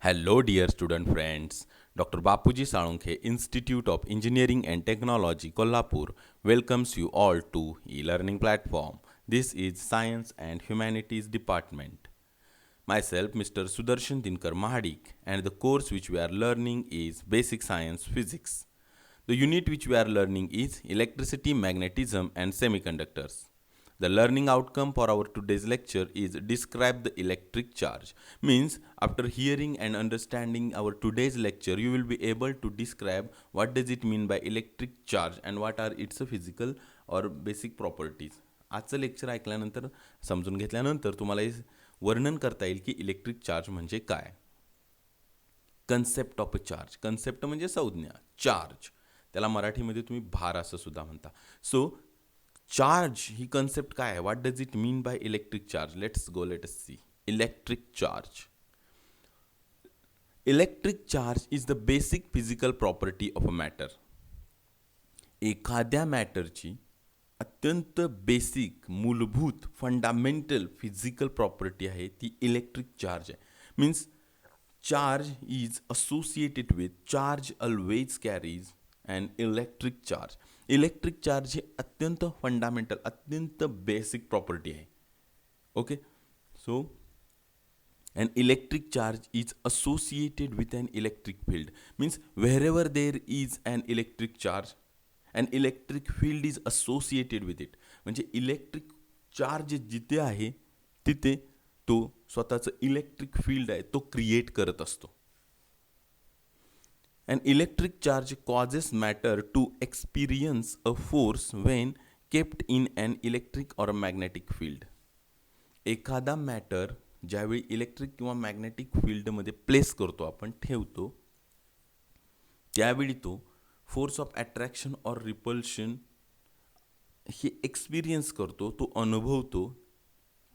Hello, dear student friends. Dr. Bapuji Salunkhe, Institute of Engineering and Technology, Kolhapur, welcomes you all to e-learning platform. This is Science and Humanities Department. Myself, Mr. Sudarshan Dinkar Mahadik, and the course which we are learning is Basic Science Physics. The unit which we are learning is Electricity, Magnetism, and Semiconductors. The learning outcome for our today's lecture is describe the electric charge. Means after hearing and understanding our today's lecture, you will be able to describe what does it mean by electric charge and what are its physical or basic properties. आजचं lecture ऐकल्यानंतर समजून घेतल्यानंतर तुम्हाला हे वर्णन करता येईल की electric charge म्हणजे काय. Concept of a charge. Concept म्हणजे संज्ञा. चार्ज त्याला मराठीमध्ये तुम्ही भार असं सुद्धा म्हणता. सो चार्ज ही कन्सेप्ट काय आहे. What does it mean by electric charge. Let us see. Electric charge. Electric charge is the basic physical property of a matter. एखाद्या मॅटरची अत्यंत बेसिक मूलभूत फंडामेंटल फिजिकल प्रॉपर्टी आहे ती इलेक्ट्रिक चार्ज आहे. Means charge is associated with charge always carries and electric charge. Electric charge ही अत्यंत fundamental अत्यंत बेसिक प्रॉपर्टी आहे. Okay. So an electric charge is associated with an electric field. Means wherever there is an electric charge, an electric field is associated with it. म्हणजे electric charge जिथे आहे तिथे तो स्वतःचं इलेक्ट्रिक फील्ड आहे तो create करत असतो. An electric charge causes matter to experience a force when kept in an electric or a magnetic field. एखादा मॅटर ज्यावेळी इलेक्ट्रिक किंवा मॅग्नेटिक फील्डमध्ये प्लेस करतो आपण ठेवतो त्यावेळी तो force of attraction or repulsion हे एक्सपिरियन्स करतो, तो अनुभवतो.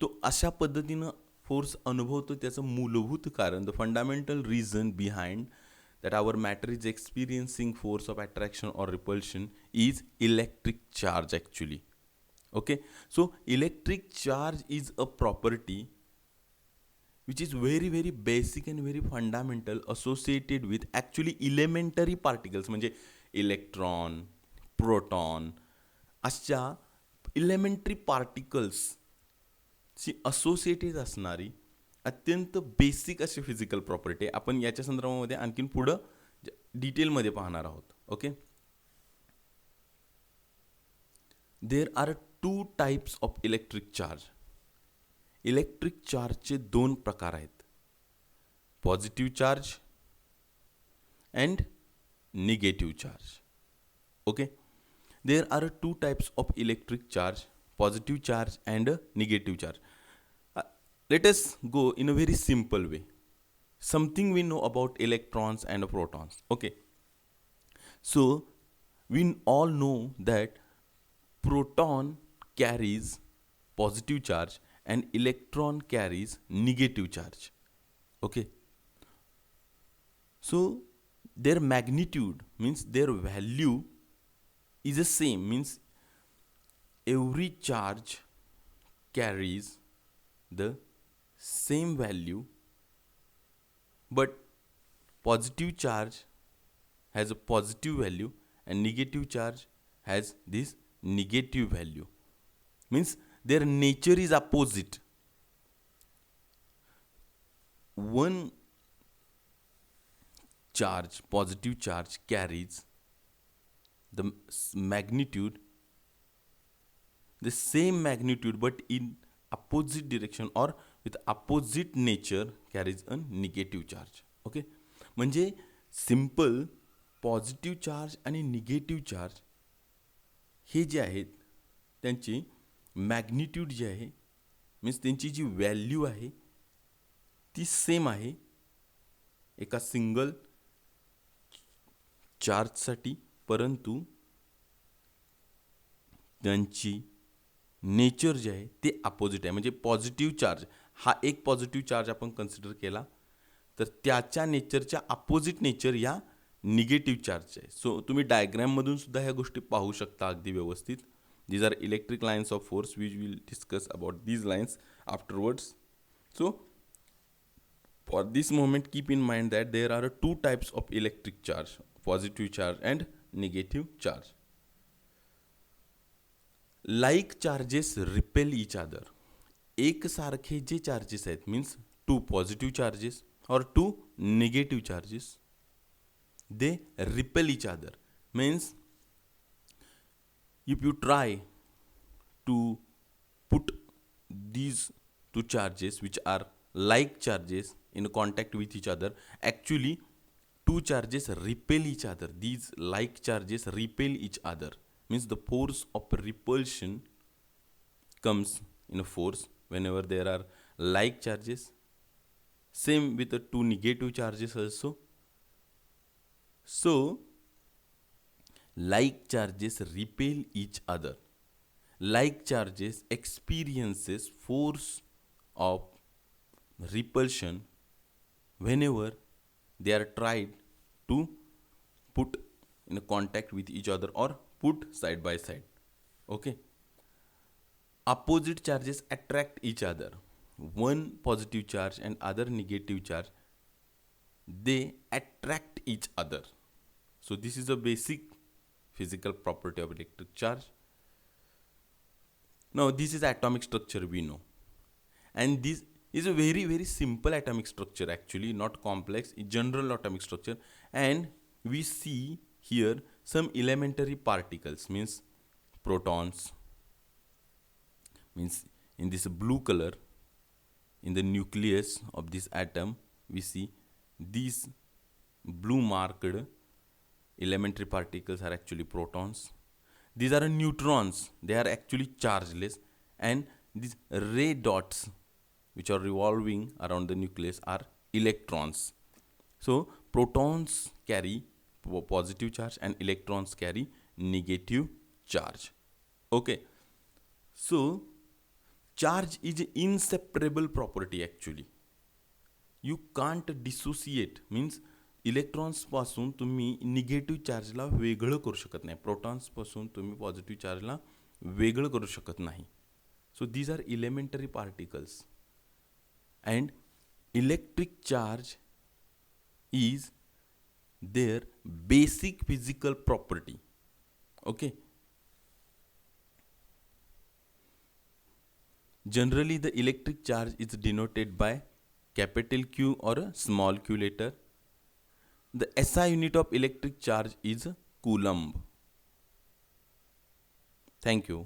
तो अशा पद्धतीनं फोर्स अनुभवतो. त्याचं मूलभूत कारण the fundamental reason behind that our matter is experiencing force of attraction or repulsion is electric charge actually. Okay, so electric charge is a property which is very very basic and very fundamental associated with actually elementary particles. म्हणजे electron, proton अशा elementary पार्टिकल्सची associated असणारी अत्यंत basic अशी physical property आहे. आपण याच्या संदर्भामध्ये आणखीन पुढं डिटेलमध्ये पाहणार आहोत. Okay. There are two types of electric charge. Electric चार्जचे दोन प्रकार आहेत. Positive charge and negative charge. Okay. There are two types of electric charge, positive charge and negative charge. Let us go in a very simple way. Something we know about electrons and protons. Okay. So we all know that proton carries positive charge and electron carries negative charge. Okay. So their magnitude means their value is the same. Means every charge carries the same value, but positive charge has a positive value and negative charge has this negative value. Means their nature is opposite. One charge, positive charge, carries the magnitude, the same magnitude but in opposite direction or with opposite nature carries a negative charge. Okay. म्हणजे simple positive charge आणि negative charge हे जे आहेत त्यांची magnitude जे आहे means त्यांची जी value आहे ती same आहे एका सिंगल चार्जसाठी, परंतु त्यांची नेचर जे आहे ते अपोजिट आहे. म्हणजे पॉझिटिव्ह चार्ज हा एक पॉझिटिव्ह चार्ज आपण कन्सिडर केला तर त्याच्या नेचरच्या अपोजिट नेचर या निगेटिव्ह चार्जचे आहे. सो तुम्ही डायग्रॅममधून सुद्धा ह्या गोष्टी पाहू शकता अगदी व्यवस्थित. These are electric lines of force which will discuss about these lines afterwards. So For this moment, keep in mind that there are two types of electric charge, positive charge and negative charge. Like charges repel each other. एक सारखे जे charges आहेत means two positive charges और two negative charges they repel each other. Means if you try to put these two charges which are like charges in contact with each other, actually two charges repel each other. These like charges repel each other, means the force of repulsion comes in a force whenever there are like charges. Same with the two negative charges also. So like charges repel each other. Like charges experiences force of repulsion whenever they are tried to put in a contact with each other or put side by side. Okay. Opposite charges attract each other. One positive charge and other negative charge, they attract each other. So this is a basic physical property of electric charge. Now this is atomic structure we know, and this is a very simple atomic structure, actually not complex, general atomic structure. And we see here some elementary particles, means protons, means in this blue color in the nucleus of this atom we see these blue marked elementary particles are actually protons. These are neutrons, they are actually chargeless, and these red dots which are revolving around the nucleus are electrons. So protons carry positive charge and electrons carry negative charge. Okay, so charge is an inseparable property actually. You can't dissociate, means electrons पासून तुम्ही negative चार्जला वेगळं करू शकत नाही, protons पासून तुम्ही positive चार्जला वेगळं करू शकत नाही. So these are elementary particles and electric charge is their basic physical property. Okay, generally the electric charge is denoted by capital Q or a small q later. The SI unit of electric charge is Coulomb. Thank you.